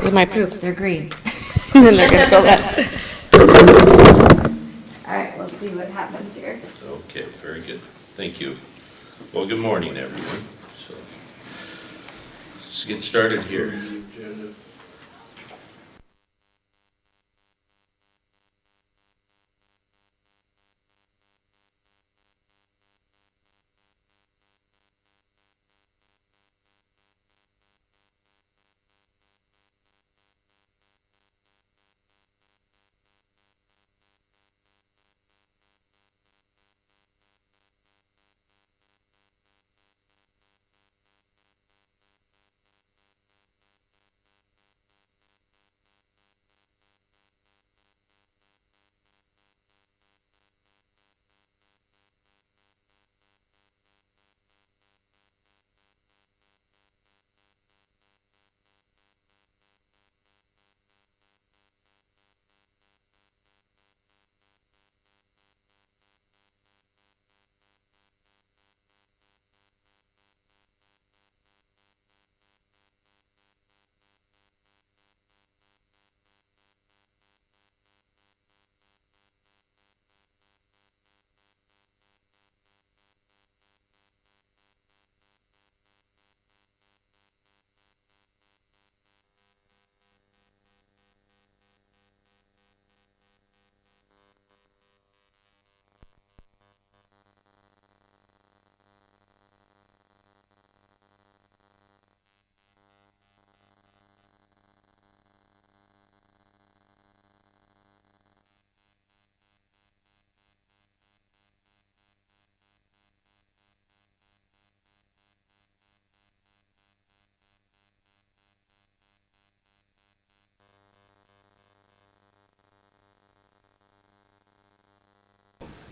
See my proof, they're green. And then they're gonna go red. All right, we'll see what happens here. Okay, very good. Thank you. Well, good morning, everyone. So, let's get started here.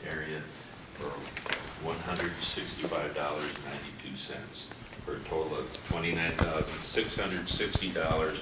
Area for $165.92 for a total of $29,660.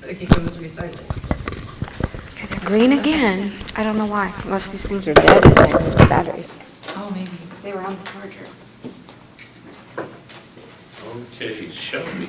Okay, let's restart it. Okay, they're green again. I don't know why, unless these things are dead and I need the batteries. Oh, maybe. They were on the charger. Okay, Shelby.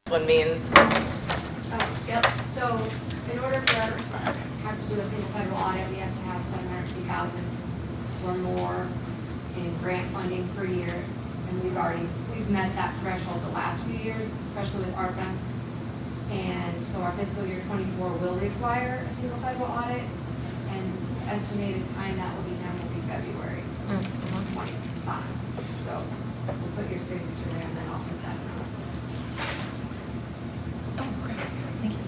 One means, Yep, so in order for us to have to do a single federal audit, we have to have 750,000 or more in grant funding per year. And we've met that threshold the last few years, especially with ARPA. And so our fiscal year 24 will require a single federal audit, and estimated time that will be done will be February of 25. So we'll put your signature there and then I'll put that down. oh, great, thank you.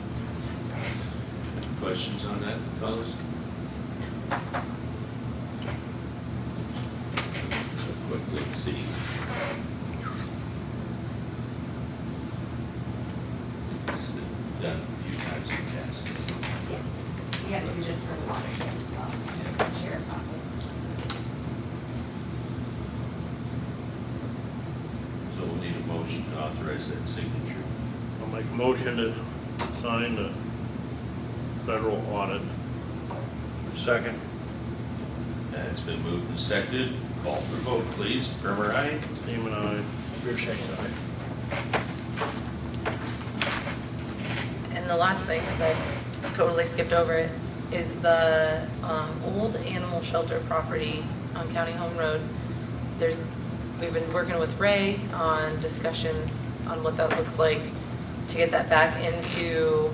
Any questions on that, fellas? Quickly see. It's done a few times in the past. Yes, we have to do this for the watershed as well, Yeah. sheriff's office. So we'll need a motion to authorize that signature. I'll make a motion to sign the federal audit. Second. It's been moved and seconded. Call for vote, please. Primer, aye. Seaman, aye. And the last thing, because I totally skipped over it, is the old animal shelter property on County Home Road. There's we've been working with Ray on discussions on what that looks like to get that back into,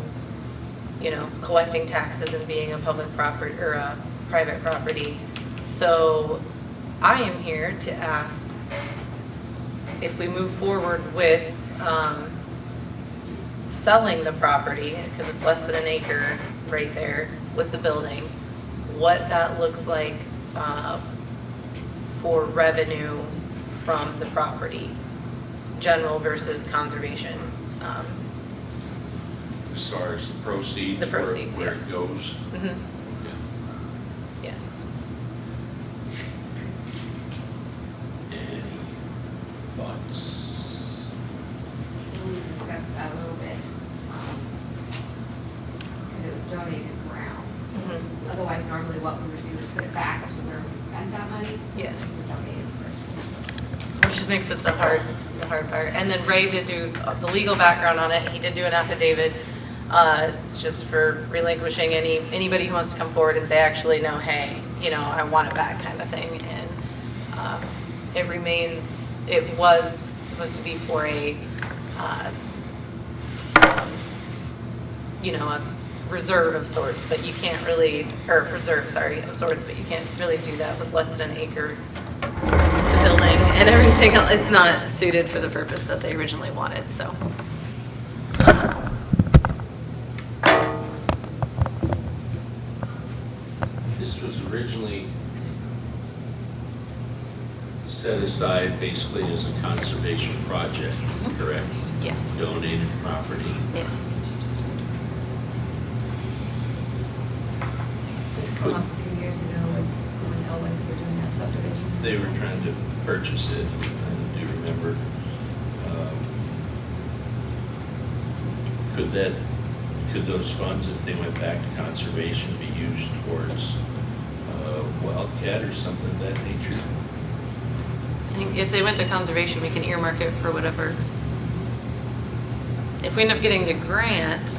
you know, collecting taxes and being a public property or a private property. So I am here to ask if we move forward with selling the property, because it's less than an acre right there with the building, what that looks like for revenue from the property, general versus conservation. As far as the proceeds? The proceeds, where yes. it goes? Mhm. Yeah. Yes. Any thoughts? We discussed that a little bit, because it was donated ground. So Mhm. otherwise, normally what we would do is put it back to where we spent that money. Yes. So donated first. Which just makes it the hard part. And then Ray did do the legal background on it. He did do an affidavit. It's just for relinquishing anybody who wants to come forward and say, actually, no, hey, you know, I want it back kind of thing. And it was supposed to be for a, you know, a reserve of sorts, but you can't really, or preserve, sorry, of sorts, but you can't really do that with less than an acre. The building and everything else, it's not suited for the purpose that they originally wanted, so. This was originally set aside basically as a conservation project, correct? Yeah. Donated property. Yes. This came up a few years ago when Elwins were doing that subdivision. They were trying to purchase it, I do remember. Could those funds, if they went back to conservation, be used towards wildcat or something of that nature? I think if they went to conservation, we can earmark it for whatever. If we end up getting the grant,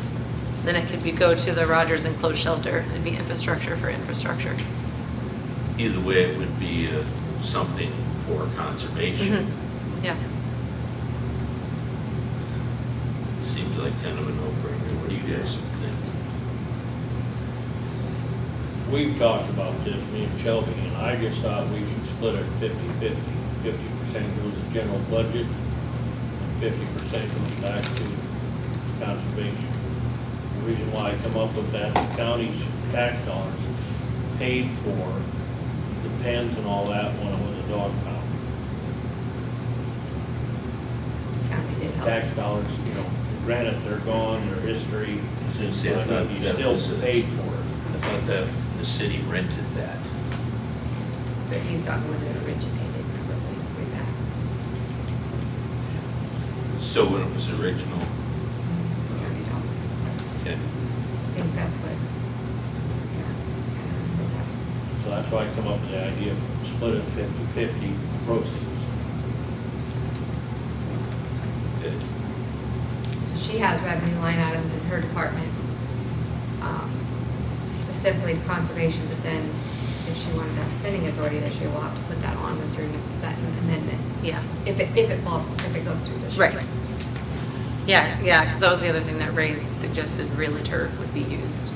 then it could go to the Rogers Enclosed Shelter. It'd be infrastructure for infrastructure. Either way, it would be something for conservation. Mhm. Yeah. Seems like kind of a no-brainer. What do you guys think? We've talked about this, me and Shelby, and I just thought we should split it 50-50. 50% goes to general budget, and 50% goes back to conservation. The reason why I come up with that, the county's tax dollars paid for the pens and all that when it was a dog pound. County did help. Tax dollars, you know, granted, they're gone, their history, Since I but thought you that still was paid for it. I thought that the city rented that. But he's talking when it originated, probably way back. So when it was original, County don't. okay. I think that's what, yeah, I kind of remember that. So that's why I come up with the idea of split it 50-50 proceeds. Good. So she has revenue line items in her department, specifically to conservation, but then if she wanted that spending authority this year, we'll have to put that on with that amendment. Yeah. If it goes through this year. Right. Yeah, because that was the other thing that Ray suggested, realtor would be used.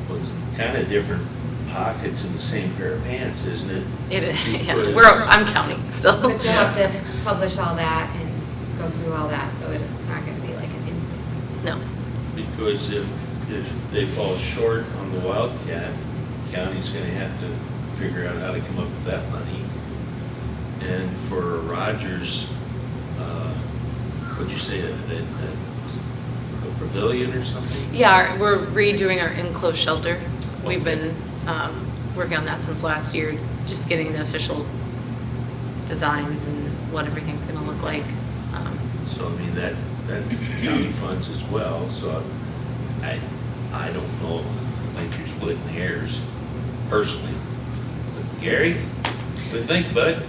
Well, it's kind of different pockets in the same pair of pants, isn't it? Yeah, Because- I'm counting still. But you'll have to publish all that and go through all that, so it's not gonna be like an instant. No. Because if they fall short on the wildcat, county's gonna have to figure out how to come up with that money. And for Rogers, what'd you say, a pavilion or something? Yeah, we're redoing our enclosed shelter. We've been working on that since last year, just getting the official designs and what everything's gonna look like. So, I mean, that's county funds as well, so I don't know, I think you're splitting hairs personally. But Gary, what do you think, bud?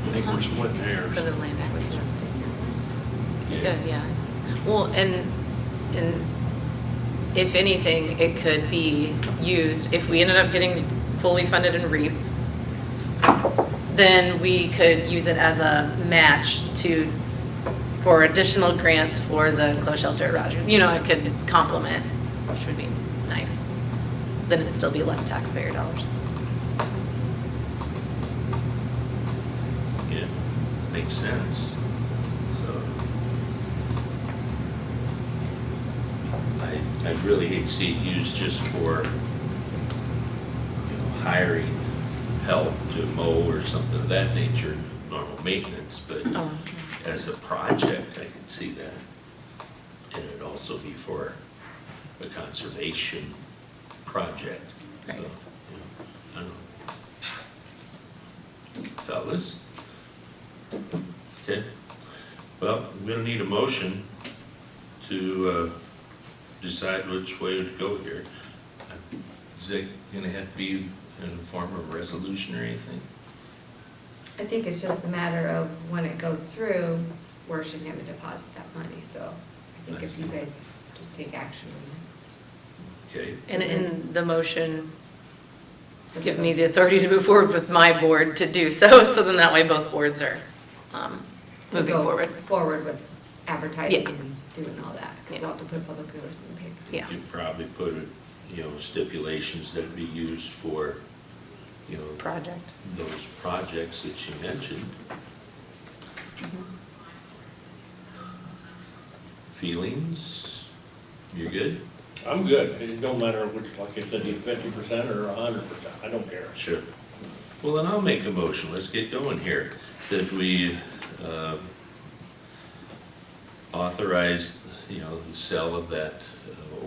I think we're splitting hairs. For the land acquisition. Yeah. Good, yeah. Well, and if anything, it could be used, if we ended up getting fully funded in REAP, then we could use it as a match for additional grants for the closed shelter at Rogers. You know, it could complement, which would be nice. Then it'd still be less taxpayer dollars. Yeah, makes sense. So, I'd really hate to see it used just for, hiring help to mow or something of that nature, normal maintenance, but Oh. as a project, I can see that. And it'd also be for a conservation project. Right. So, I don't know. Fellas? Okay, well, we're gonna need a motion to decide which way to go here. Is it gonna have to be in the form of a resolution or anything? I think it's just a matter of when it goes through, where she's gonna deposit that money, so I think if you guys just take action on Okay, And in the motion, give me the authority to move forward with my board to do so, so then that way both boards are it. moving forward. Forward with advertising Yeah. and doing all that, because we'll have to put a public notice in the paper. Yeah. you'd probably put it, stipulations that be used for, Project. those projects that you mentioned. Feelings? You're good? I'm good, it don't matter which, like I said, 50% or 100%, I don't care. Sure. Well, then I'll make a motion, let's get going here, that we authorize, the sale of that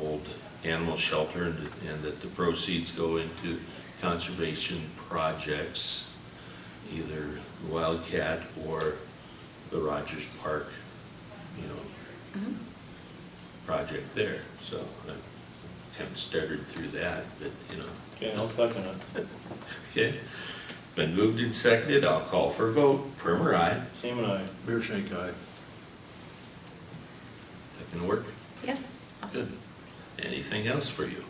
old animal shelter and that the proceeds go into conservation projects, either Wildcat or the Rogers Park, project there. So I kind of stuttered through that, but, Okay, I'll second it. Okay, been moved and seconded, I'll call for a vote. Primer, aye. Seaman, aye. Beer shake aye. That can work? Yes, awesome. Good. Anything else for you?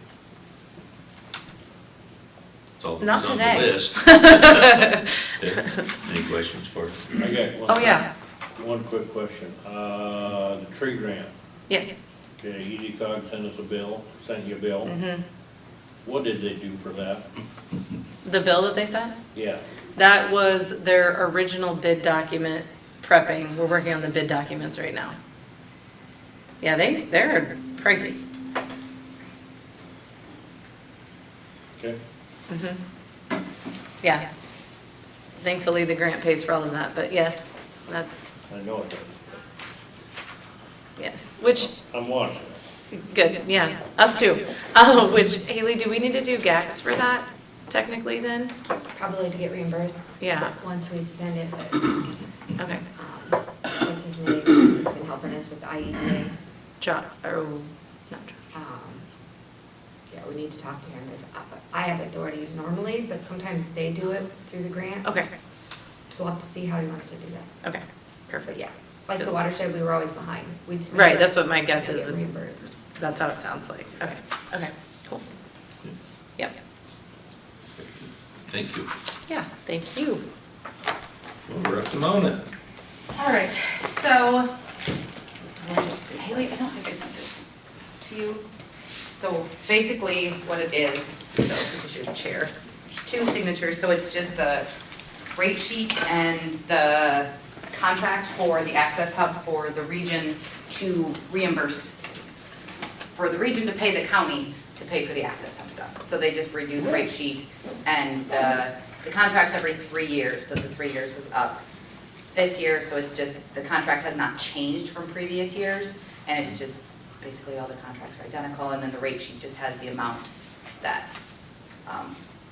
It's all Not it's on today. the list. Okay. Any questions for us? I got one. Oh, yeah, One quick question, the tree grant, yes. okay, EDCOG sent us a bill, sent you a bill. Mhm. What did they do for that? The bill that they sent? Yeah, That was their original bid document prepping. We're working on the bid documents right now. Yeah, they're pricey. okay, Yeah. Thankfully, the grant pays for all of that, but yes, that's, I know it does. yes, which, I'm watching it. good, yeah, us too. Which, Haley, do we need to do GACs for that technically then? Probably to get reimbursed Yeah, once we spend it, but, okay. what's his name, he's been helping us with the IEDA. Not Josh. Yeah, we need to talk to him. I have authority normally, but sometimes they do it through the grant. Okay, So we'll have to see how he wants to do that. okay, But perfect. yeah, like the watershed, we were always behind. We'd spend Right, it, that's what my guess we'd is. get reimbursed. That's how it sounds like. Okay, okay, cool. Yep, Thank you. yeah, thank you. Well, we're up to Mona. All right, so, Haley, I don't think I sent this to you. So basically what it is, so this is your chair, there's two signatures, so it's just the rate sheet and the contract for the access hub for the region to reimburse, for the region to pay the county to pay for the access hub stuff. So they just redo the rate sheet and the contract's every 3 years, so the 3 years was up this year, so it's just, the contract has not changed from previous years, and it's just, basically all the contracts are identical, and then the rate sheet just has the amount that,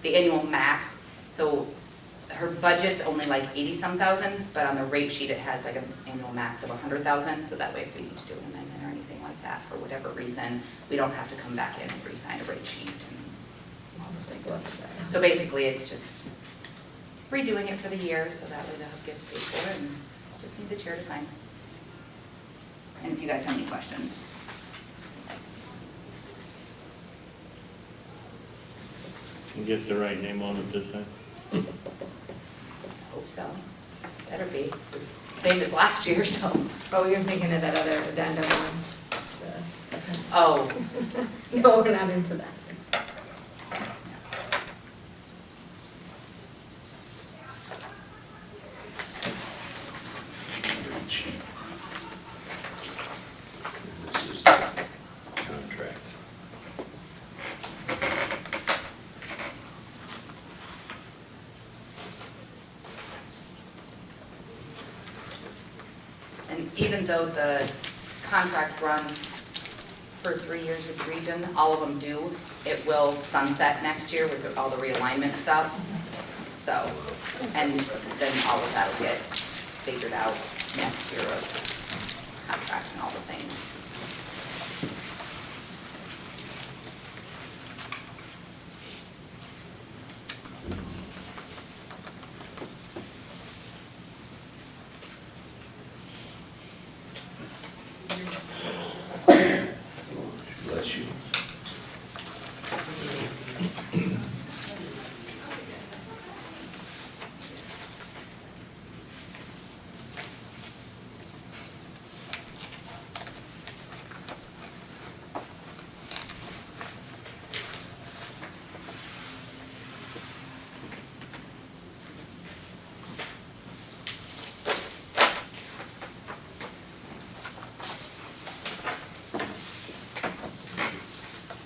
the annual max, so her budget's only like 80-some thousand, but on the rate sheet it has like an annual max of 100,000, so that way if we need to do an amendment or anything like that for whatever reason, we don't have to come back in and re-sign a rate sheet and all this stuff. So basically, it's just redoing it for the year, so that way the hub gets paid for, and just need the chair to sign. And if you guys have any questions. You get the right name on it this time? Hope so. Better be. It's the same as last year, so. Oh, you're thinking of that other addendum one. Oh, No, we're not into that. Rate sheet. And this is the contract. and even though the contract runs for 3 years with the region, all of them do, it will sunset next year with all the realignment stuff. So, and then all of that'll get figured out next year of contracts and all the things. Bless you.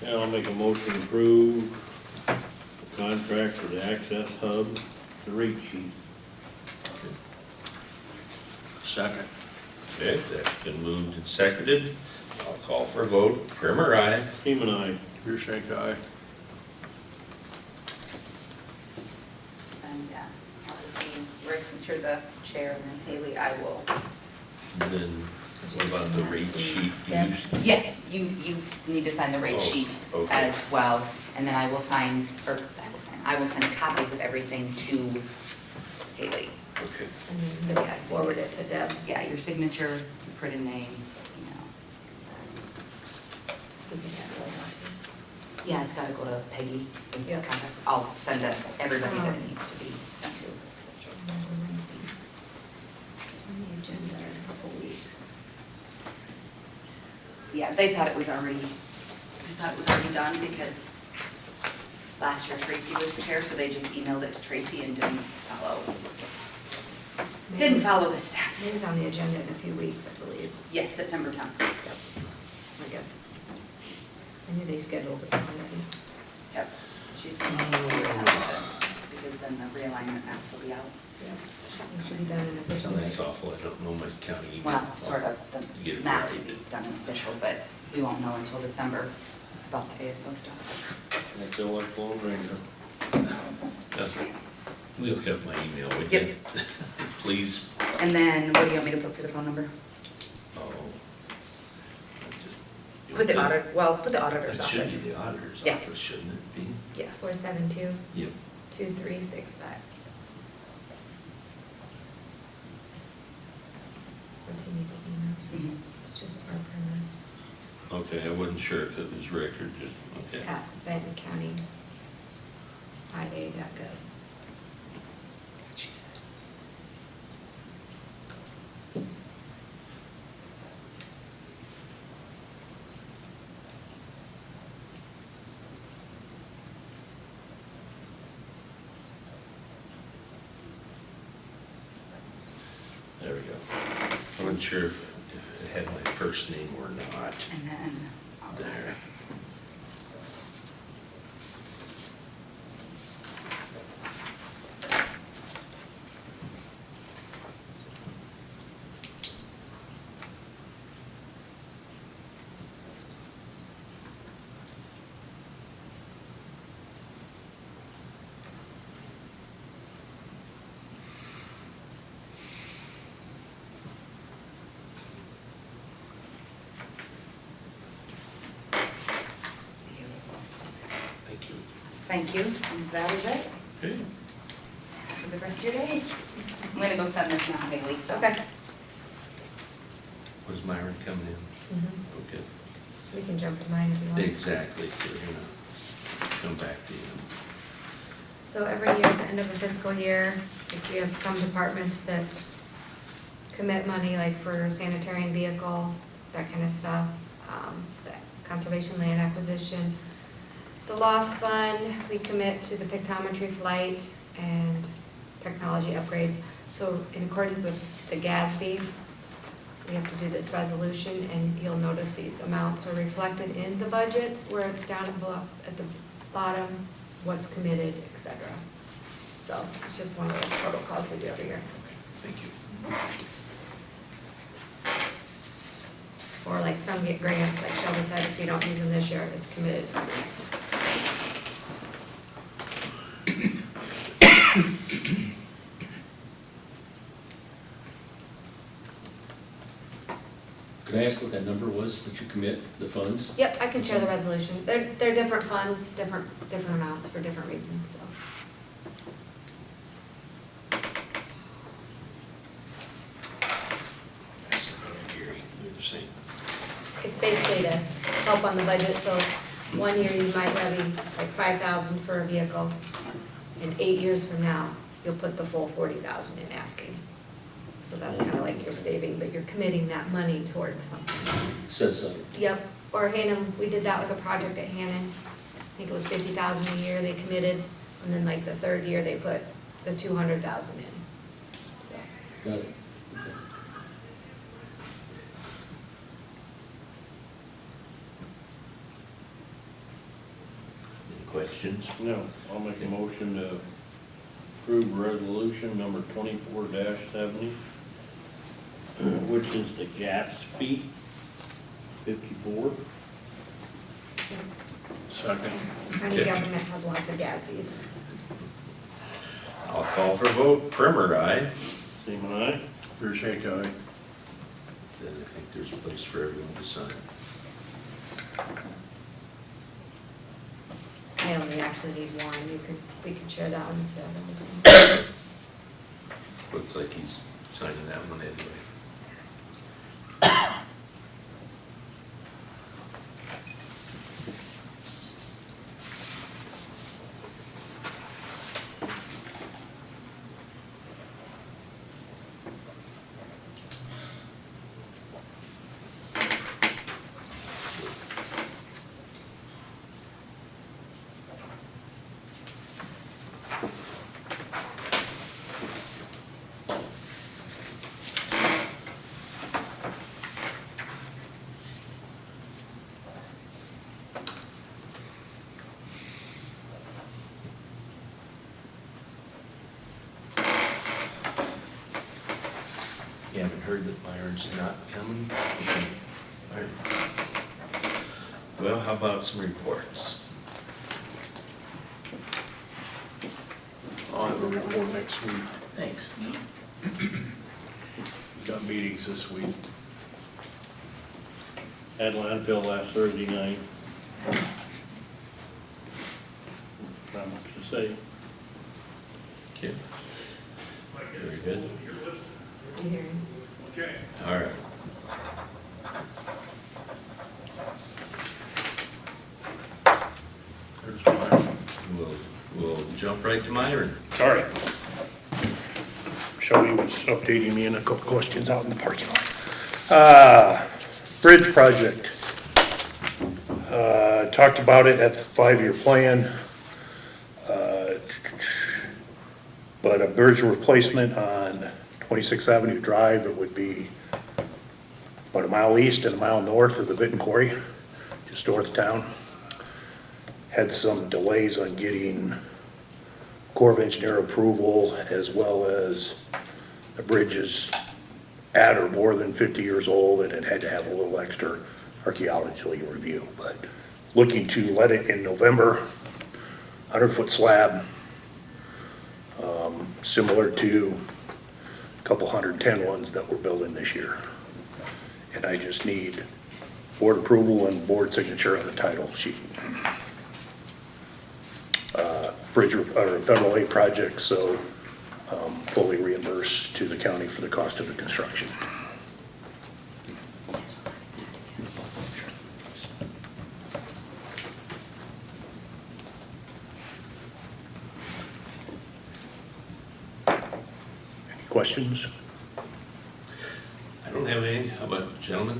Yeah, I'll make a motion to approve the contract for the access hub, the rate sheet. Second. Okay, that's been moved and seconded. I'll call for a vote. Primer, aye. Team and I, Your shake eye. And yeah, I'll just need Rick's, I'm sure the chair, and then Haley, I will. And then what about the rate sheet Yeah. used? Yes, you need to sign the rate Oh, sheet okay. as well, and then I will send copies of everything to Haley. Okay. And then Yeah, forward it to Deb. Yeah, your signature, your printed name, you know. We can add that on Yeah, it's gotta go to Peggy, and Yeah. contacts, I'll send it to everybody that it needs to be sent to. too. On the agenda in a couple weeks. Yeah, they thought it was already done because last year Tracy was the chair, so they just emailed it to Tracy and didn't follow the steps. It is on the agenda in a few weeks, I believe. Yes, September 10th. I guess it's, I knew they scheduled it already. Yep. She's gonna figure it out, because then the realignment maps will be out. It should be done in official. That's awful. I don't know my county email. Well, sort of, Get the it maps will right. be done and official, but we won't know until December about the ASO stuff. I feel like Lone Ranger. Look up my email, would Yep. you? Please. And then, what do you want me to put for the phone number? Oh. Put the auditor's That should be office. the auditor's Yeah. office, shouldn't it be? Yeah. 472 Yep. 2365. What's in Nicole's email? Mhm. It's just our primer. Okay, I wasn't sure if it was Rick or just, okay. At Benton County IA.gov. There we go. I wasn't sure if it had my first name or not. And then, There. Thank you. thank you, and that is it. Okay. Have a good rest of your day. I'm gonna go send this now, Haley, so. Okay. Was Myron coming in? Okay. We can jump to mine if you want. Exactly. We're gonna come back to you. So every year, at the end of a fiscal year, if you have some departments that commit money, like for sanitary and vehicle, that kind of stuff, the conservation land acquisition. The loss fund, we commit to the pictometry flight and technology upgrades. So in accordance with the GASB, we have to do this resolution, and you'll notice these amounts are reflected in the budgets where it's down at the bottom, what's committed, et cetera. So it's just one of those protocols we do every year. Thank you. Or like some get grants, like Shelby said, if you don't use them this year, it's committed. Can I ask what that number was that you commit, the funds? Yep, I can share the resolution. They're different funds, different amounts for different reasons, so. That's Gary, they're the same. It's basically to help on the budget, so one year you might levy like 5,000 for a vehicle, and 8 years from now, you'll put the full 40,000 in asking. So that's kind of like you're saving, but you're committing that money towards something. Said something. Yep, or Hannon, we did that with a project at Hannon. I think it was 50,000 a year they committed, and then like the third year, they put the 200,000 in, so. Got it. Okay. Any questions? No, I'll make a motion to approve resolution number 24-70, which is the GASB 54. Second. County Okay. government has lots of GASBs. I'll call for a vote. Primer, aye. Seaman, aye? Boucher, aye. Then I think there's a place for everyone to sign. I only actually need one, we could share that one if the other one. Looks like he's signing that one anyway. You haven't heard that Myron's not coming? Okay. Myron. Well, how about some reports? I'll have a report next week. Thanks. We've got meetings this week. Had landfill last Thursday night. Not much to say. Okay. Very good. You hear him? All right. There's mine. We'll jump right to Myron. Sorry. Shelby was updating me on a couple questions out in the parking lot. Bridge project. Talked about it at the 5-year plan. But a bridge replacement on 26th Avenue Drive, it would be about a mile east and a mile north of the Vinton Quarry, just north of town. Had some delays on getting Corps of Engineer approval, as well as the bridge is at or more than 50 years old, and it had to have a little extra archaeological review. But looking to let it in November, 100-foot slab, similar to a couple 110 ones that we're building this year. And I just need board approval and board signature on the title sheet. Bridge or federal aid project, so fully reimbursed to the county for the cost of the construction. Questions? I don't have any. How about gentlemen?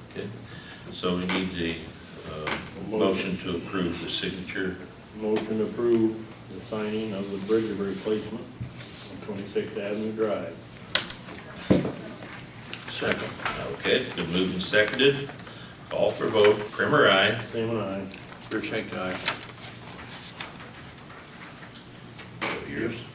Okay, so we need the motion to approve the signature. Motion to approve the signing of the bridge replacement on 26th Avenue Drive. Second. Okay, it's been moved and seconded. Call for vote. Primer, aye. Same and I. Beershank, aye. Yours.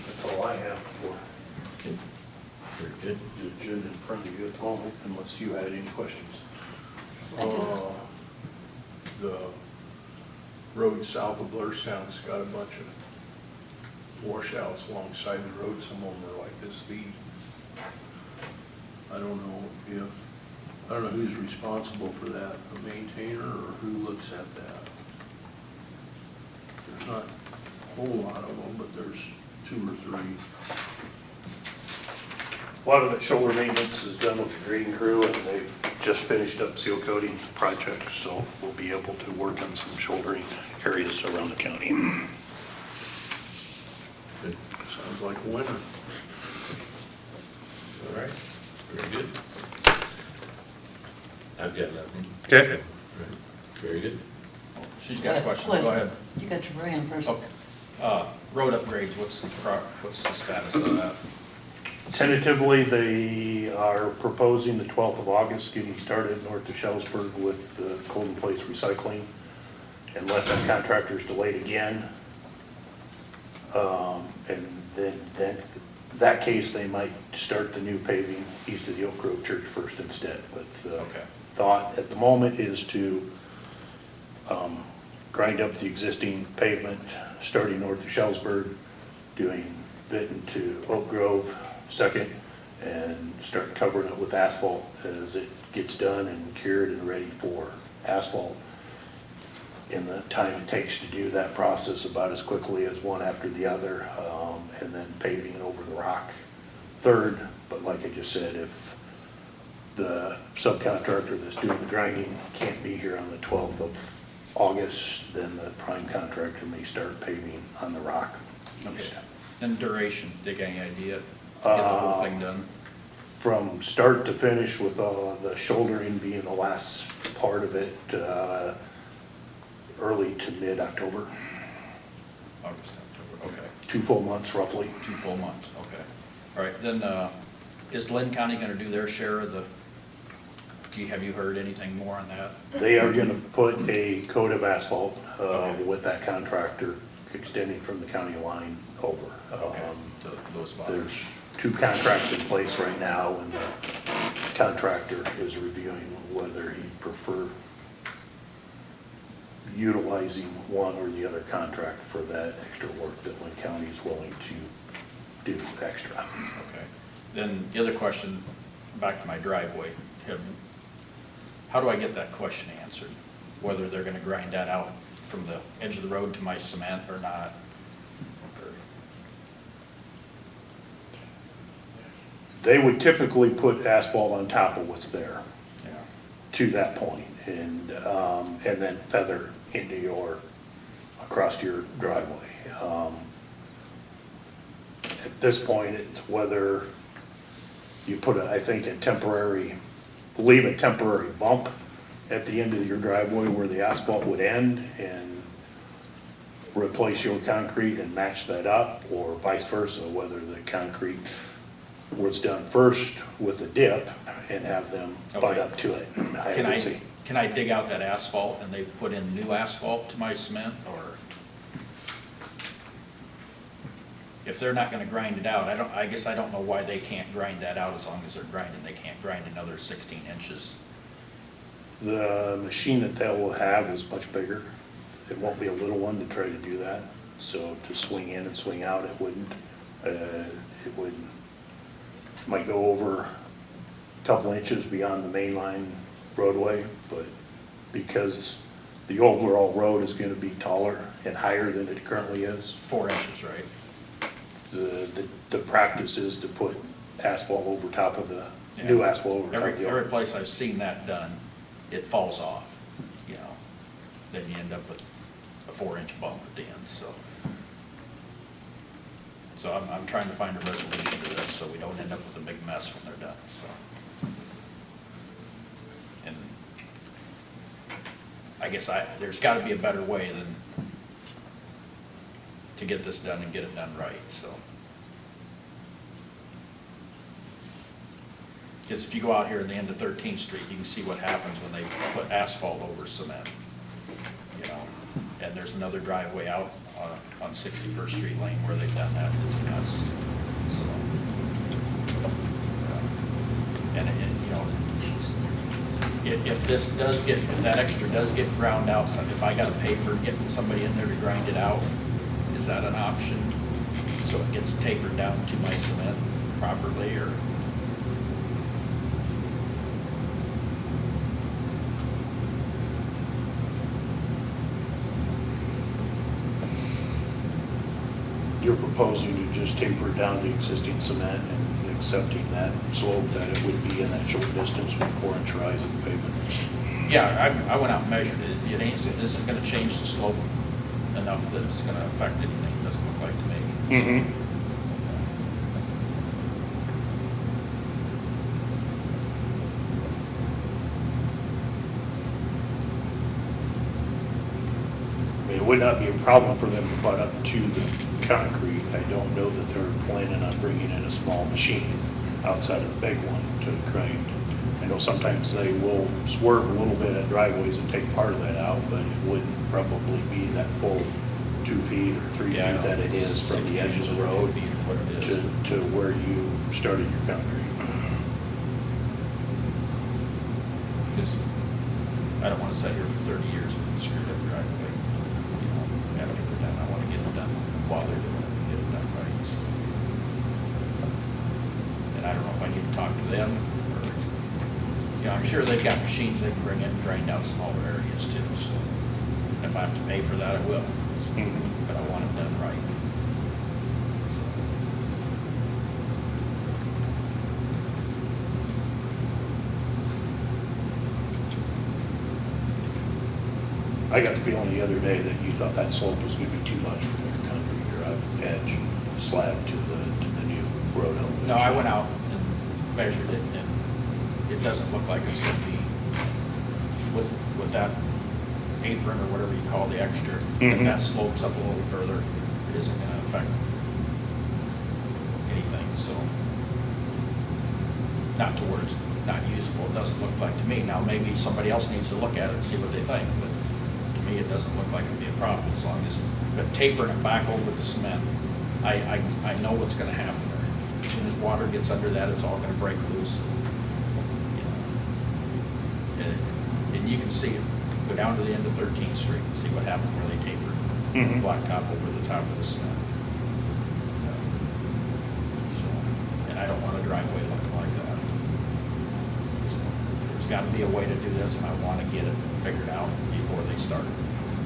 That's all I have for Okay, very good. the agenda in front of you at the moment, unless you had any questions. The road south of Blairstown's got a bunch of washouts alongside the road. Some of them are like this deep. I don't know who's responsible for that, the maintainer or who looks at that. There's not a whole lot of them, but there's 2 or 3. A lot of the shoulder maintenance is done with the grading crew, and they've just finished up seal coating projects, so we'll be able to work on some shouldering areas around the county. Good. Sounds like a winner. All right, very good. I've got nothing. Okay. Very good. She's got a question, Cliff, go ahead. You got your hand first. Okay. Road upgrades, what's the status of that? Tentatively, they are proposing the 12th of August, getting started north of Shellsburg with the cold-in-place recycling, unless that contractor's delayed again. And then, that case, they might start the new paving east of the Oak Grove Church first instead. But the Okay. thought at the moment is to grind up the existing pavement, starting north of Shellsburg, doing Vinton to Oak Grove second, and start covering it with asphalt as it gets done and cured and ready for asphalt. In the time it takes to do that process, about as quickly as one after the other, and then paving over the rock third. But like I just said, if the subcontractor that's doing the grinding can't be here on the 12th of August, then the prime contractor may start paving on the rock east. And duration, dig any idea, to get the whole thing done? From start to finish, with the shouldering being the last part of it, early to mid-October. August, October, okay. 2 full months roughly. 2 full months, okay. All right, then, is Lynn County gonna do their share of the, have you heard anything more on that? They are gonna put a coat of asphalt Okay. with that contractor extending from the county line over. Okay, to those spots. There's 2 contracts in place right now, and the contractor is reviewing whether he'd prefer utilizing one or the other contract for that extra work that Lynn County is willing to do extra. Okay. Then the other question, back to my driveway, how do I get that question answered? Whether they're gonna grind that out from the edge of the road to my cement or not? They would typically put asphalt on top of what's there Yeah, to that point, and then feather into across your driveway. At this point, it's whether you put leave a temporary bump at the end of your driveway where the asphalt would end, and replace your concrete and match that up, or vice versa, whether the concrete was done first with a dip and have them butt Okay. up to it. Can I dig out that asphalt and they put in new asphalt to my cement, or? If they're not gonna grind it out, I guess I don't know why they can't grind that out as long as they're grinding, they can't grind another 16 inches. The machine that they will have is much bigger. It won't be a little one to try to do that. So to swing in and swing out, it wouldn't. Might go over a couple inches beyond the main line roadway, but because the overall road is gonna be taller and higher than it currently is, 4 inches, right? the practice is to put asphalt over top of the, new Yeah. asphalt over top of the Every old. place I've seen that done, it falls off, you know, then you end up with a 4-inch bump at the end, so. So I'm trying to find a resolution to this, so we don't end up with a big mess when they're done, so. And I guess there's gotta be a better way than to get this done and get it done right, so. Because if you go out here at the end of 13th Street, you can see what happens when they put asphalt over cement, you know? And there's another driveway out on 61st Street Lane where they've done that, it's a mess, so. And, you know, if this does get, if that extra does get ground out, so if I gotta pay for getting somebody in there to grind it out, is that an option? So it gets tapered down to my cement properly, or? You're proposing to just taper down the existing cement and accepting that slope that it would be in that short distance with 4-inch rise in pavement? Yeah, I went out and measured it, it isn't gonna change the slope enough that it's gonna affect anything, it doesn't look like to me. So, I mean, it would not be a problem for them to butt up to the concrete. I don't know that they're planning on bringing in a small machine outside of the big one to grind. I know sometimes they will swerve a little bit at driveways and take part of that out, but it wouldn't probably be that full 2 feet or 3 feet Yeah, that it is from the edge of the road 2 feet or what it is. to where you started your concrete. Because I don't wanna sit here for 30 years with a screwed up driveway, you know, after they're done, I wanna get it done while they're doing it, and get it done right, so. And I don't know if I need to talk to them, or, you know, I'm sure they've got machines they can bring in and grind out smaller areas too, so. If I have to pay for that, I will, so, but I want it done right. I got the feeling the other day that you thought that slope was gonna be too much from your concrete or edge slab to the new road elevation. No, I went out and measured it, and it doesn't look like it's gonna be, with that apron or whatever you call the extra, if Mhm. that slopes up a little further, it isn't gonna affect anything, so. Not to where it's not usable, it doesn't look like to me. Now, maybe somebody else needs to look at it and see what they think, but to me, it doesn't look like it'd be a problem as long as, but tapering it back over the cement, I know what's gonna happen there. As soon as water gets under that, it's all gonna break loose. You know. And you can see it, go down to the end of 13th Street and see what happened where they tapered Mhm. blacktop over the top of the cement. So, and I don't want a driveway looking like that. So, there's gotta be a way to do this, and I wanna get it figured out before they start.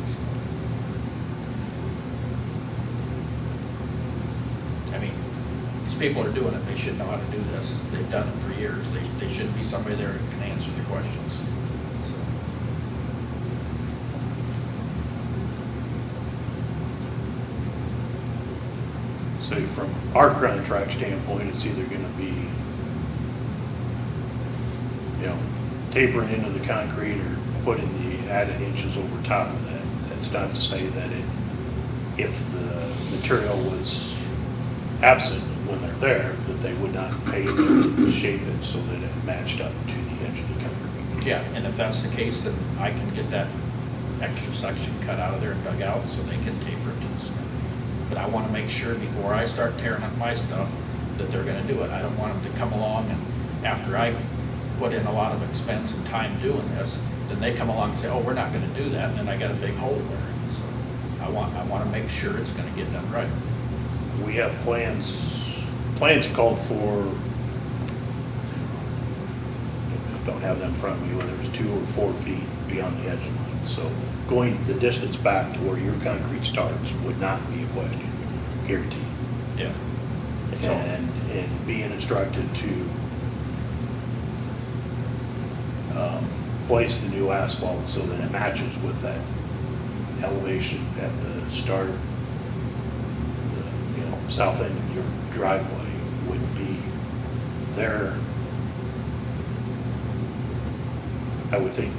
So. I mean, these people are doing it, they should know how to do this, they've done it for years, they should be somebody there who can answer the questions, so. Say from our contract standpoint, it's either gonna be, you know, tapering into the concrete or putting the added inches over top of that. That's not to say that if the material was absent when they're there, that they would not pay to shape it so that it matched up to the edge of the concrete. Yeah, and if that's the case, then I can get that extra section cut out of there and dug out so they can taper it to the cement. But I wanna make sure before I start tearing up my stuff, that they're gonna do it. I don't want them to come along and after I put in a lot of expense and time doing this, then they come along and say, oh, we're not gonna do that, and then I got a big hole there. So I wanna make sure it's gonna get done right. We have plans called for don't have them in front of me, whether it's 2 or 4 feet beyond the edge line. So going the distance back to where your concrete starts would not be a question, guaranteed. Yeah. So- And being instructed to place the new asphalt so that it matches with that elevation at the start, the, south end of your driveway would be their, I would think,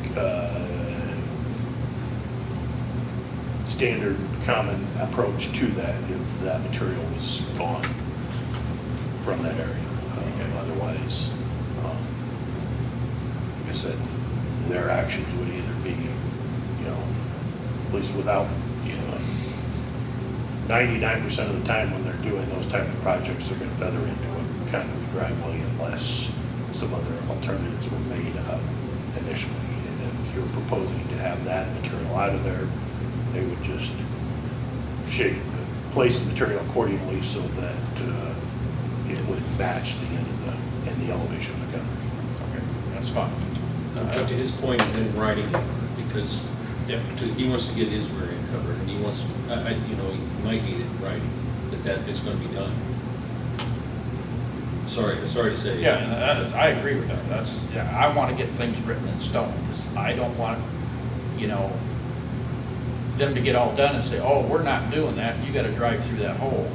standard common approach to that if that material was gone from that area. Otherwise, like I said, their actions would either be, at least without, 99% of the time when they're doing those type of projects, they're gonna feather into a concrete driveway unless some other alternatives were made initially. And if you're proposing to have that material out of there, they would just place the material accordingly so that it would match the end of the elevation of the concrete. Okay, that's fine. But to his point, is in writing, because Yep. he wants to get his rear end covered, and he wants, he might need it in writing, that is gonna be done. Sorry to say. Yeah, and I agree with that. That's, yeah, I want to get things written in stone, because I don't want, them to get all done and say, oh, we're not doing that, you gotta drive through that hole,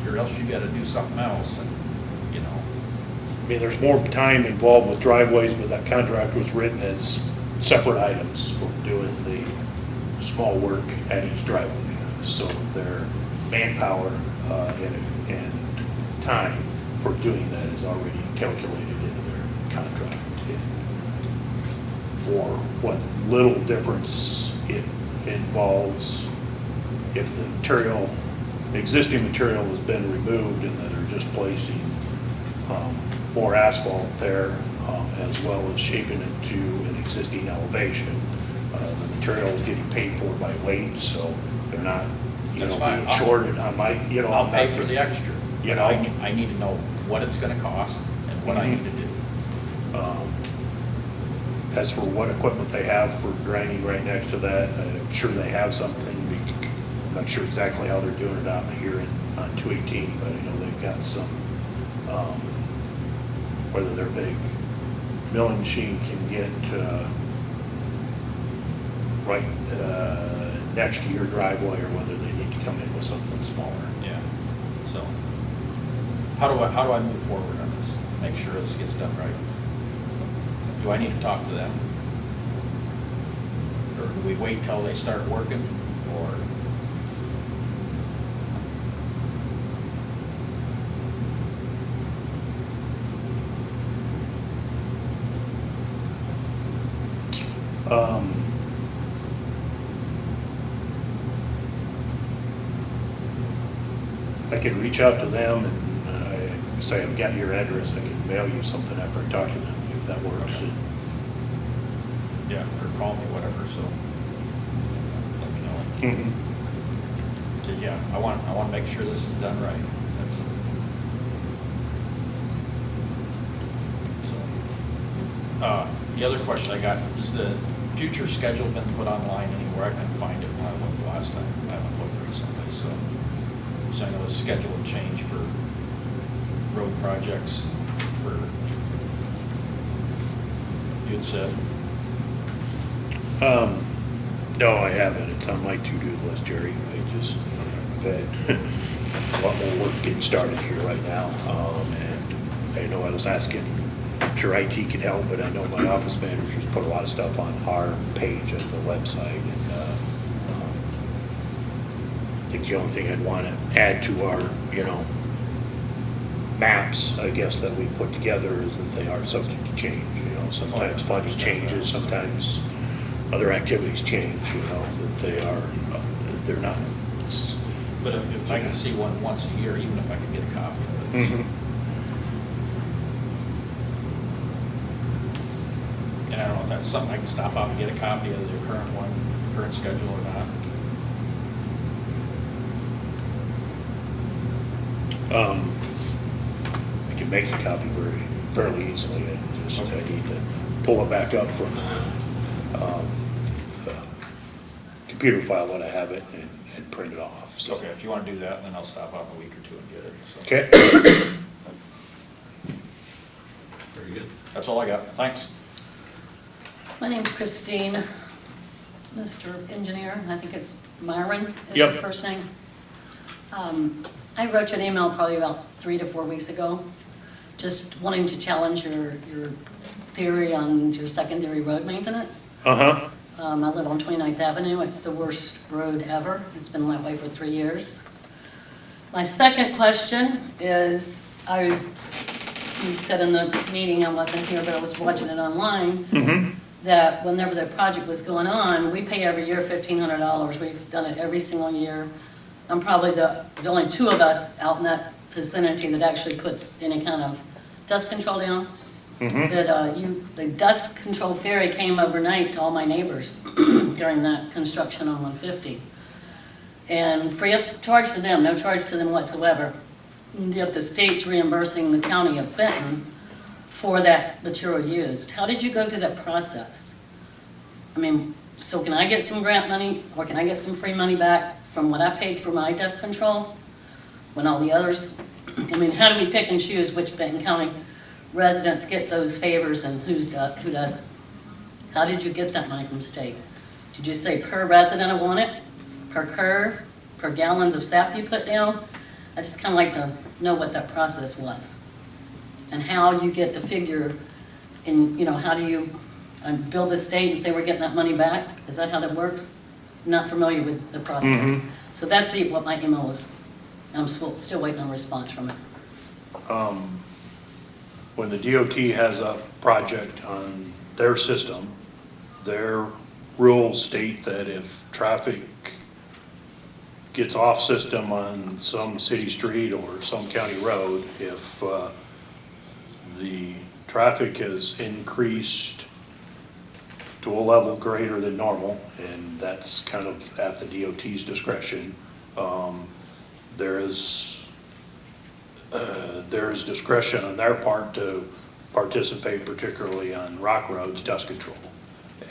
or else you gotta do something else, and, I mean, there's more time involved with driveways, but that contract was written as separate items for doing the small work at each driveway. So their manpower and time for doing that is already calculated into their contract. For what little difference it involves, if the existing material has been removed and that they're just placing more asphalt there, as well as shaping it to an existing elevation. The material is getting paid for by weight, so they're not, That's fine. being shorted on my, I'll pay for the extra. You know? I need to know what it's gonna cost and what I need to do. As for what equipment they have for grinding right next to that, I'm sure they have something. I'm not sure exactly how they're doing it out here on 218, but I know they've got some, whether their big milling machine can get right next to your driveway, or whether they need to come in with something smaller. Yeah. So, how do I move forward on this? Make sure this gets done right? Do I need to talk to them? Or do we wait till they start working, or? I could reach out to them and say, I've got your address, I can mail you something after I talk to them, if that works. Okay. Yeah, or call me, whatever, so let me know. Mhm. Yeah, I want to make sure this is done right. That's, so, the other question I got, is the future schedule been put online anywhere? I couldn't find it when I looked last time. I haven't looked recently, so I know the schedule would change for road projects, for, you had said. No, I haven't. It's on my to-do list, Jerry. I just, had a lot more work getting started here right now. And I know I was asking, I'm sure IT can help, but I know my office managers put a lot of stuff on our page of the website. And I think the only thing I'd want to add to our, maps, I guess, that we put together is that they are subject to change. Sometimes funding changes, sometimes other activities change, that they're not. But if I can see one once a year, even if I can get a copy of it. Mhm. And I don't know if that's something I can stop out and get a copy of the current schedule or not. I can make a copy fairly easily. I need to pull it back up from the computer file that I have it and print it off, so. Okay, if you wanna do that, then I'll stop out in a week or two and get it, so. Okay, Very good. That's all I got, thanks. My name's Christine, Mr. Engineer, I think it's Myron is Yep. your first name. I wrote you an email probably about 3 to 4 weeks ago, just wanting to challenge your theory on your secondary road maintenance. uh-huh, I live on 29th Avenue, it's the worst road ever, it's been that way for 3 years. My second question is, you said in the meeting, I wasn't here, but I was watching it online, that whenever the project was going on, we pay every year $1,500. We've done it every single year. I'm probably there's only 2 of us out in that vicinity that actually puts any kind of dust control down. The dust control ferry came overnight to all my neighbors during that construction on 150. And free of charge to them, no charge to them whatsoever. And yet the state's reimbursing the county of Benton for that material used. How did you go through that process? I mean, so can I get some grant money, or can I get some free money back from what I paid for my dust control? When all the others, I mean, how do we pick and choose which Benton County residents gets those favors and who doesn't? How did you get that money from state? Did you say per resident I want it? Per curve? Per gallons of sap you put down? I just kind of like to know what that process was. And how you get the figure in, how do you bill the state and say we're getting that money back? Is that how that works? I'm not familiar with the process. So that's what my email was. I'm still waiting on a response from it. when the DOT has a project on their system, their rules state that if traffic gets off system on some city street or some county road, if the traffic has increased to a level greater than normal, and that's kind of at the DOT's discretion, there is discretion on their part to participate, particularly on rock roads, dust control.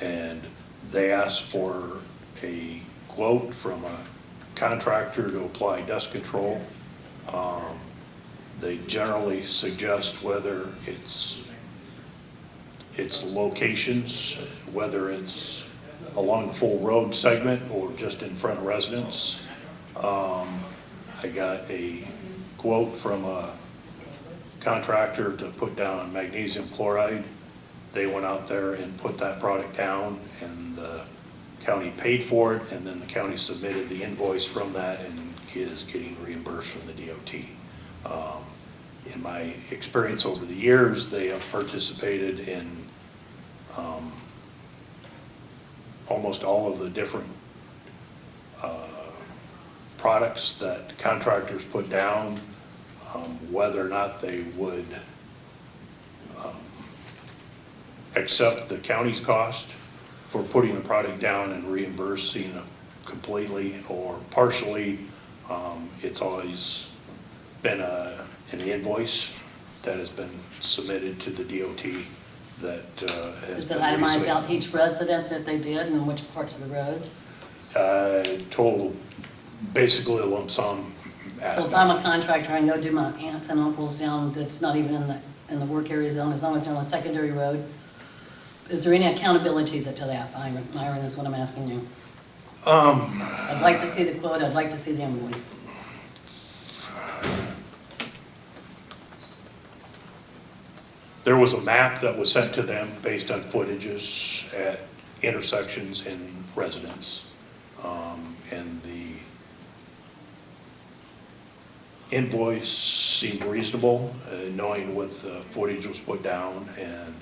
And they ask for a quote from a contractor to apply dust control. They generally suggest whether it's locations, whether it's along the full road segment or just in front of residents. I got a quote from a contractor to put down magnesium chloride. They went out there and put that product down, and the county paid for it, and then the county submitted the invoice from that and is getting reimbursed from the DOT. In my experience over the years, they have participated in almost all of the different products that contractors put down, whether or not they would accept the county's cost for putting the product down and reimbursing completely or partially. It's always been an invoice that has been submitted to the DOT that has Does it been itemize recently- out each resident that they did and which parts of the road? Total, basically a lump sum So aspect. if I'm a contractor, I can go do my aunts and uncles down that's not even in the work area zone, as long as they're on a secondary road. Is there any accountability to that, Myron, is what I'm asking you? I'd like to see the quote, I'd like to see the invoice. There was a map that was sent to them based on footages at intersections and residents. And the invoice seemed reasonable, knowing what the footage was put down, and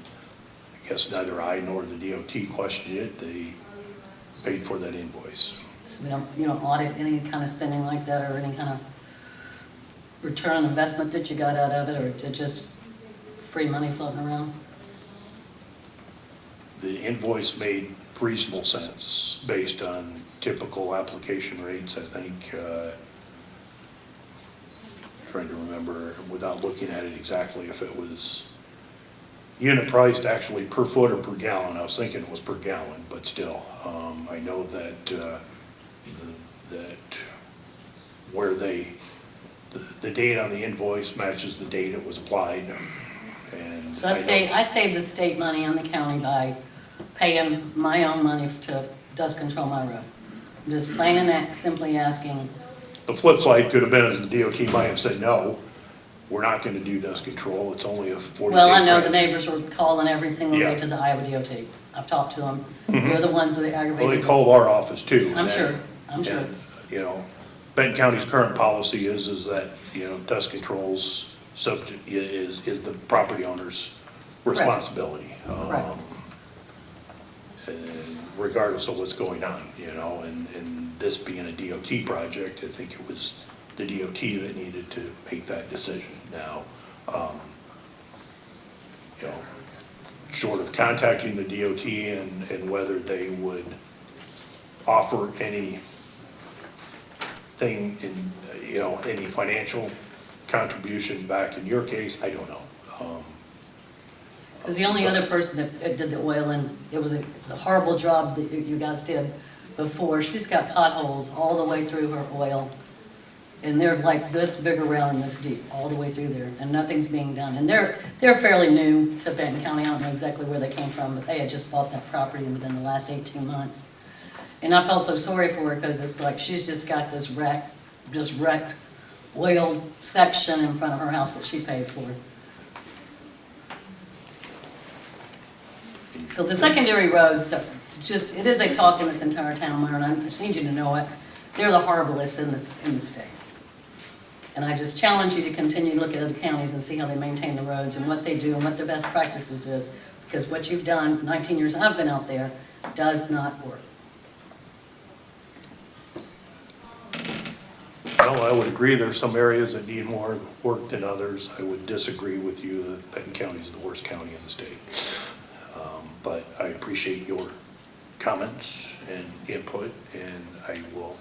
I guess neither I nor the DOT questioned it. They paid for that invoice. So you don't audit any kind of spending like that or any kind of return on investment that you got out of it, or just free money floating around? The invoice made reasonable sense based on typical application rates, I think. Trying to remember without looking at it exactly if it was unit priced actually per foot or per gallon. I was thinking it was per gallon, but still, I know that, that where the date on the invoice matches the date it was applied, and. So I know- I saved the state money on the county by paying my own money to dust control my road. I'm just plain and simply asking, The flip side could have been is the DOT might have said, no, we're not gonna do dust control, it's only a 40-day. well, I know the credit. neighbors were calling every single day Yeah. to the Iowa DOT. I've talked to them. They're the ones that Well, aggravated. they called our office too. I'm and- sure, I'm sure. and, you know, Benton County's current policy is that, you know, dust control's subject, is the property owner's responsibility. Right. And regardless of what's going on, you know, and this being a DOT project, I think it was the DOT that needed to make that decision. Now, you know, short of contacting the DOT and whether they would offer anything in, you know, any financial contribution back in your case, I don't know. Because the only other person that did the oil, and it was a horrible job that you guys did before, she's got potholes all the way through her oil. And they're like this big around and this deep, all the way through there, and nothing's being done. And they're fairly new to Benton County, I don't know exactly where they came from, but they had just bought that property within the last 18 months. And I felt so sorry for her, because it's like, she's just got this wrecked oiled section in front of her house that she paid for. So the secondary roads, it is a talk in this entire town, Myron, I just need you to know it. They're the horriblest in the state. And I just challenge you to continue to look at other counties and see how they maintain the roads and what they do and what their best practices is. Because what you've done, 19 years I've been out there, does not work. Well, I would agree there's some areas that need more work than others. I would disagree with you that Benton County is the worst county in the state. But I appreciate your comments and input, and I will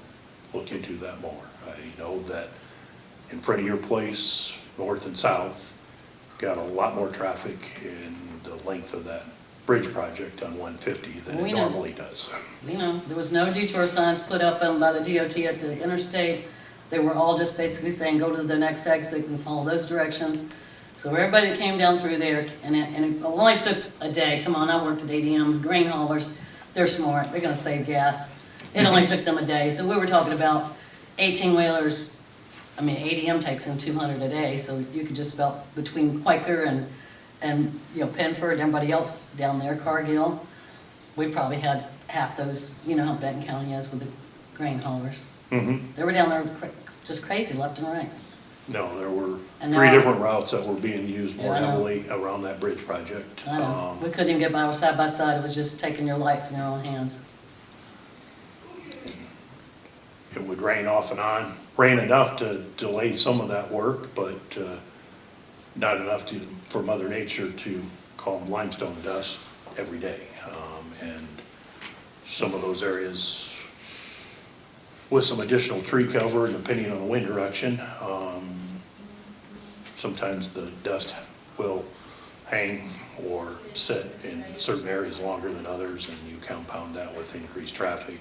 look into that more. I know that in front of your place, north and south, got a lot more traffic in the length of that bridge project on 150 than We it know. normally does. You know, there was no detour signs put up by the DOT at the interstate. They were all just basically saying, go to the next exit and follow those directions. So everybody that came down through there, and it only took a day. Come on, I worked at ADM, grain haulers, they're smart, they're gonna save gas. It only took them a day. So we were talking about 18-wheelers. I mean, ADM takes in 200 a day, so you could just about, between Quaker and you know, Penford, and everybody else down there, Cargill, we probably had half those, you know how Benton County is with the grain haulers. Mm-hmm. They were down there just crazy, left and right. No, there were And 3 now- different routes that were being used more Yeah, I know. heavily around that bridge project. I know, we couldn't even get by side by side, it was just taking your life in your own hands. It would rain off and on, rain enough to delay some of that work, but not enough for Mother Nature to call them limestone dust every day. And some of those areas with some additional tree cover, and depending on the wind direction, sometimes the dust will hang or sit in certain areas longer than others, and you compound that with increased traffic.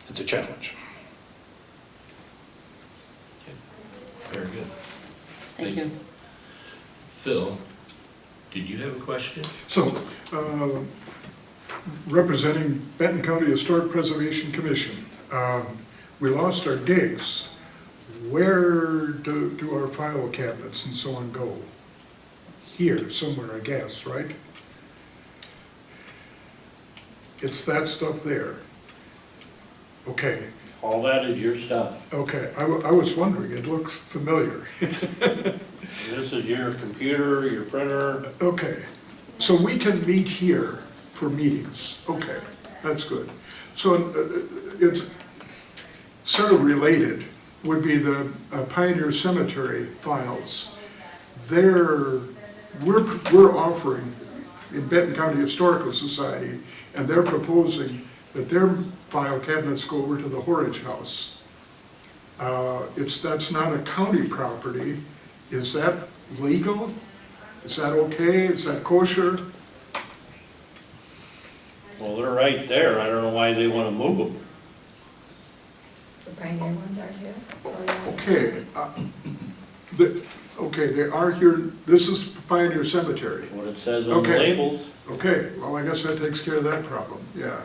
It's a challenge. Very good. Thank you. Phil, did you have a question? So, representing Benton County Historic Preservation Commission, we lost our digs. Where do our file cabinets and so on go? Here, somewhere, I guess, right? It's that stuff there. Okay, All that is your stuff. okay, I was wondering, it looks familiar. This is your computer, your printer. Okay, so we can meet here for meetings, okay, that's good. So it's sort of related, would be the Pioneer Cemetery files. We're offering in Benton County Historical Society, and they're proposing that their file cabinets go over to the Horridge House. That's not a county property, is that legal? Is that okay? Is that kosher? Well, they're right there, I don't know why they wanna move them. The Pioneer ones are here. Okay, okay, they are here, this is Pioneer Cemetery. What it says on the Okay. labels. Okay, well, I guess that takes care of that problem, yeah.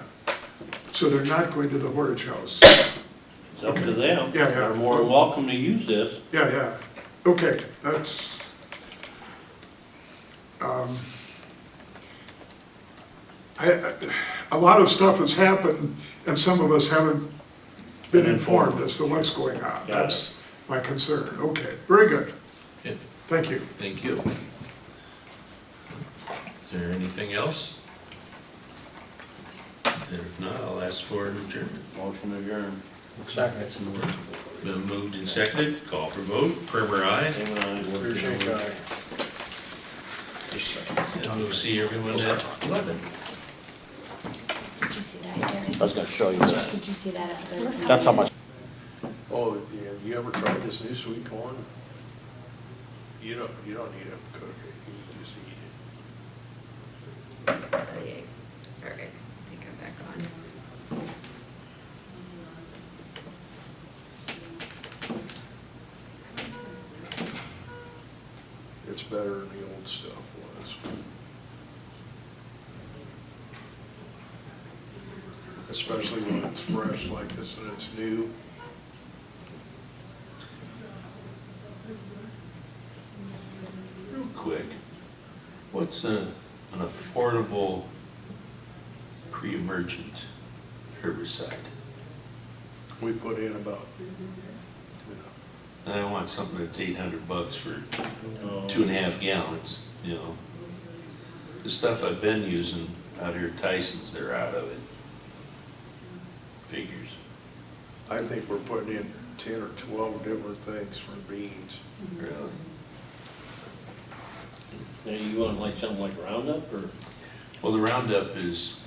So they're not going to the Horich House? It's up to them. Yeah, yeah. They're more than welcome to use this. Yeah, yeah, okay, that's, a lot of stuff has happened, and some of us haven't been informed as to what's going on. Got it. That's my concern. Okay, very good. Yeah. Thank you. Thank you. Is there anything else? Then if not, I'll ask for an adjournment. Motion adjourned. Been moved and seconded, call for vote, Primer, aye. And we'll see everyone at 11. Did you see that, Gary? I was gonna show you that. Did you see that at the? That's how much. Oh, yeah, you ever tried this new sweet corn? You don't need to cook it, you just eat it. All right, I think I'm back on. It's better than the old stuff was. Especially when it's fresh like this and it's new. Real quick, what's an affordable pre-emergent herbicide? We put in about, And I want something that's $800 for No. 2.5 gallons, you know. The stuff I've been using out here at Tyson's, they're out of it. Figures. I think we're putting in 10 or 12 different things for beans. Really. Now, you want like something like Roundup, or? Well, the Roundup is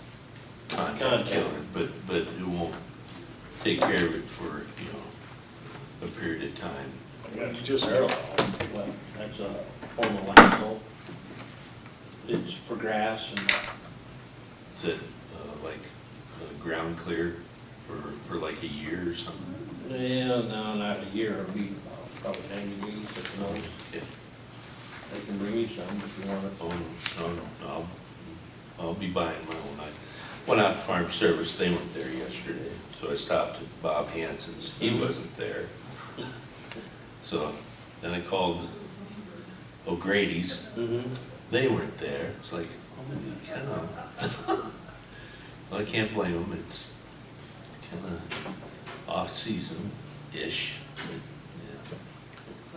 contact Contact. killer, but it won't take care of it for, you know, a period of time. That's Just- parallel. Well, that's a form of landfill. It's for grass and, Is it like ground clear for like a year or something? yeah, no, not a year, it'll be probably 90 days, if not. Yeah. They can bring you some if you want it. Oh, no, I'll be buying my own. I went out to Farm Service, they weren't there yesterday, so I stopped at Bob Hanson's, he wasn't there. So then I called O'Grady's, they weren't there, it's like, holy cow. Well, I can't blame them, it's kinda off-season-ish.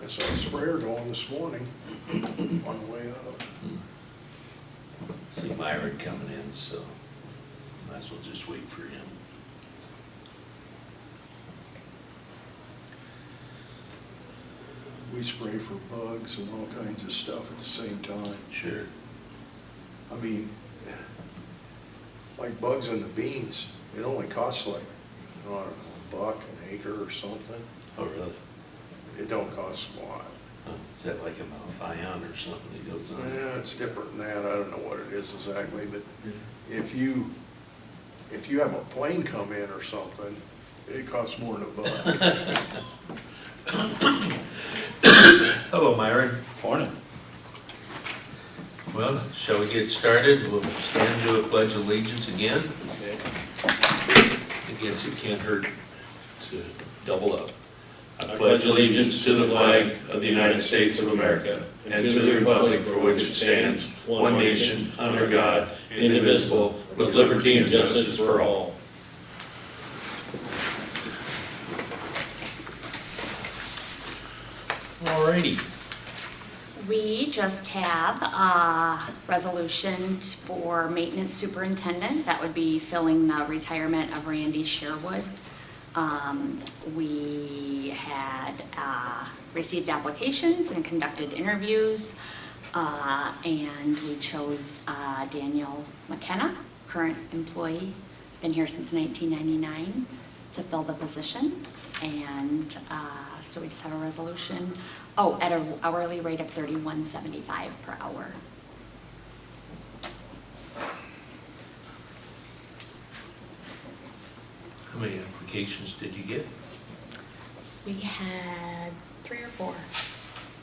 I saw a sprayer going this morning on the way up. See Myron coming in, so might as well just wait for him. We spray for bugs and all kinds of stuff at the same time. Sure. I mean, like bugs in the beans, it only costs like, I don't know, $1 an acre or something. Oh, really? It don't cost a lot. Huh, is that like a Malthion or something that goes on? Yeah, it's different than that, I don't know what it is exactly, but if you have a plane come in or something, it costs more than $1. Hello, Myron. Morning. Well, shall we get started? We'll stand to a pledge of allegiance again. I guess it can't hurt to double up. I pledge allegiance to the flag of the United States of America and to the republic for which it stands, one nation, under God, indivisible, with liberty and justice for all. Alrighty. We just have a resolution for maintenance superintendent. That would be filling the retirement of Randy Sherwood. We had received applications and conducted interviews, and we chose Daniel McKenna, current employee, been here since 1999, to fill the position. And so we just have a resolution Oh, at an hourly rate of $31.75 per hour. How many applications did you get? We had 3 or 4?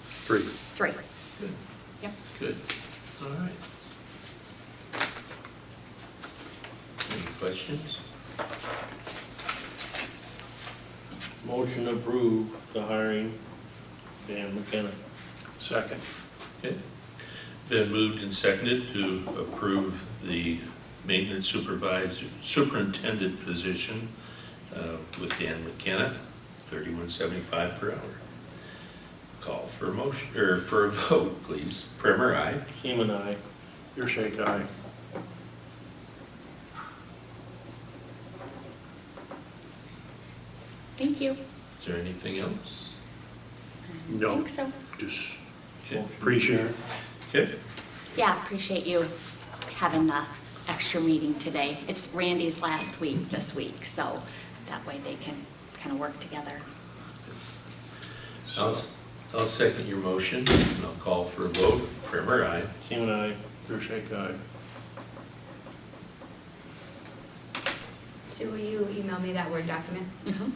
3. 3. Good. Yep. Good, all right. Any questions? Motion to approve the hiring, Dan McKenna. Second. Okay. Been moved and seconded to approve the maintenance superintendent position with Dan McKenna, $31.75 per hour. Call for a motion, or for a vote, please. Primer, aye. Seaman, aye. Your shake eye. Thank you. Is there anything else? I No. think so. Just Okay. appreciate it. Okay. Yeah, appreciate you having the extra meeting today. It's Randy's last week this week, so that way they can kind of work together. I'll second your motion, and I'll call for a vote. Primer, aye. Seaman, aye. Your shake eye. So will you email me that Word document? Mhm.